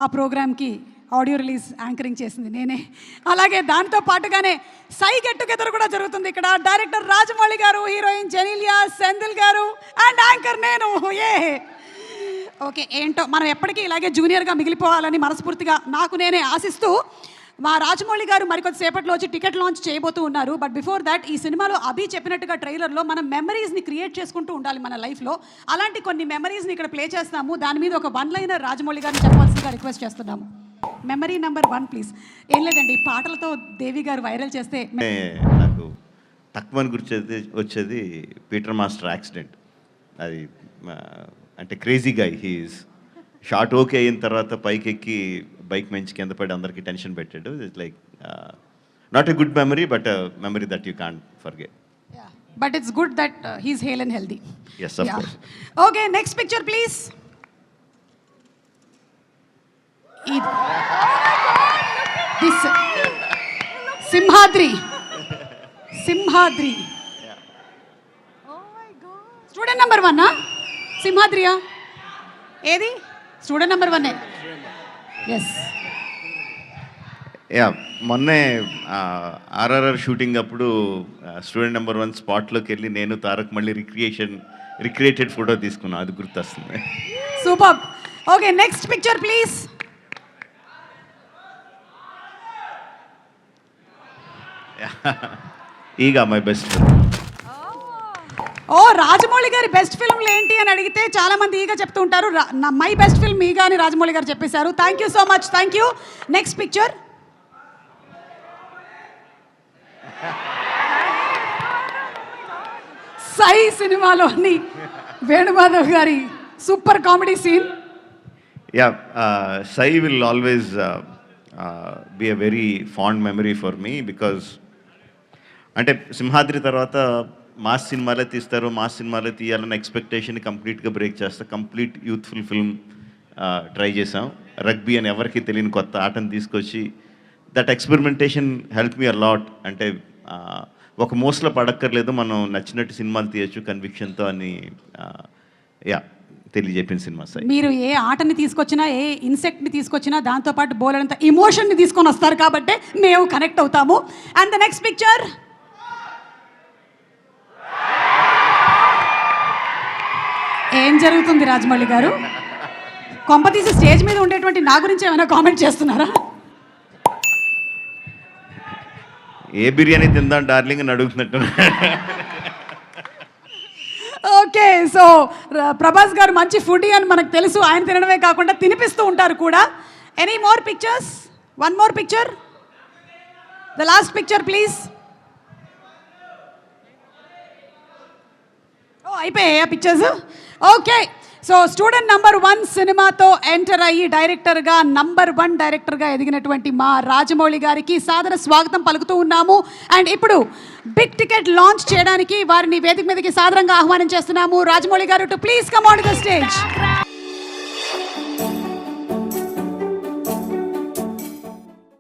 ఆ ప్రోగ్రామ్కి audio release anchoring చేసింది నేనే. అలాగే దాంతో పాటుగానే సై గెట్ టుగెదర్ కూడా జరుగుతుంది ఇక్కడ. డైరెక్టర్ రాజమౌళి గారు, హీరోయిన్ జెనీలియా సెంధిల్ గారు అండ్ యాంకర్ నేను. ఓకే, ఏంటో మనం ఎప్పటికీ ఇలాగే జూనియర్గా మిగిలిపోవాలని మనస్ఫూర్తిగా నాకు నేనే ఆశిస్తూ మా రాజమౌళి గారు మరికొద్ది సేపట్లో వచ్చి టికెట్ లాంచ్ చేయబోతూ ఉన్నారు. బట్ బిఫోర్ దాట్ ఈ సినిమాలో అభి చెప్పినట్టుగా ట్రైలర్లో మనం మెమరీస్ని క్రియేట్ చేసుకుంటూ ఉండాలి మన లైఫ్లో. అలాంటి కొన్ని మెమరీస్ని ఇక్కడ ప్లే చేస్తాము. దాని మీద ఒక వన్ లైనర్ రాజమౌళి గారిని చెప్పాల్సిందిగా రిక్వెస్ట్ చేస్తున్నాము. Memory number 1 please. ఏం లేదండి, పాటలతో దేవి గారు వైరల్ చేస్తే నాకు తక్కువ గుర్చేది వచ్చేది పీటర్ మాస్టర్ యాక్సిడెంట్. అది అంటే క్రేజీ గై, హీఈస్ షార్ట్ ఓకే అయిన తర్వాత పైకి ఎక్కి బైక్ మంచి కింద పడి అందరికీ టెన్షన్ పెట్టాడు. It's like not a good memory but memory that you can't forget. But it's good that he's hale and healthy. Yes, of course. Okay, next picture please. This Simhadri. Student number 1 సింహాద్రియా? ఏది student number 1? Yes. మొన్నే RRR shooting అప్పుడు student number 1 స్పాట్లోకి వెళ్ళి నేను తారక్ మళ్ళీ recreated photo తీసుకున్నాను. అది గుర్తొస్తుంది. Super. Okay, next picture please. Eega my best film. Oh, Rajamouli గారి బెస్ట్ ఫిల్మ్లు ఏంటి అని అడిగితే చాలా మంది ఈగా చెప్తూ ఉంటారు. మై బెస్ట్ ఫిల్మ్ ఈగా అని రాజమౌళి గారు చెప్పేశారు. Thank you so much. Thank you. Next picture. Sye సినిమాలోని వేణుమాధవ్ గారి super comedy scene. Sye will always be a very fond memory for me because అంటే సింహాద్రి తర్వాత మాస్ సినిమాలే తీస్తారు, మాస్ సినిమాలే తీయాలన్న ఎక్స్పెక్టేషన్ కంప్లీట్గా బ్రేక్ చేస్తా. కంప్లీట్ యూత్ఫుల్ ఫిల్మ్ ట్రై చేసాం. రగ్బీ అని ఎవరికి తెలియని కొత్త ఆటను తీసుకొచ్చి that experimentation help me a lot. అంటే ఒక మోస్ట్లో పడక్కర్లేదు, మనం నచ్చినట్టు సినిమాలు తీయచ్చు కన్విక్షన్తో అని తెలియజెప్పిన సినిమా సార్. మీరు ఏ ఆటని తీసుకొచ్చినా, ఏ ఇన్సెక్ట్ని తీసుకొచ్చినా దాంతోపాటు బోలెడంత ఇమోషన్ని తీసుకొని వస్తారు కాబట్టి మేము కనెక్ట్ అవుతాము. And the next picture. ఏం జరుగుతుంది రాజమౌళి గారు? కొంపతీసి స్టేజ్ మీద ఉండేటువంటి నా గురించి ఏమైనా కామెంట్ చేస్తున్నారా? ఏ బిర్యానీ తిందాం డార్లింగ్ అని అడుగుతున్నట్టు. ఓకే, సో ప్రభాస్ గారు మంచి ఫుడీ అని మనకు తెలుసు. ఆయన తినడమే కాకుండా తినిపిస్తూ ఉంటారు కూడా. Any more pictures? One more picture. The last picture please. అయిపోయాయి pictures. Okay, so student number 1 సినిమాతో ఎంటర్ అయ్యి డైరెక్టర్గా నంబర్ 1 డైరెక్టర్గా ఎదిగినటువంటి మా రాజమౌళి గారికి సాదర స్వాగతం పలుకుతూ ఉన్నాము. అండ్ ఇప్పుడు బిగ్ టికెట్ లాంచ్ చేయడానికి వారిని వేదిక మీదకి సాదరంగా ఆహ్వానం చేస్తున్నాము. రాజమౌళి గారు to please come on the stage.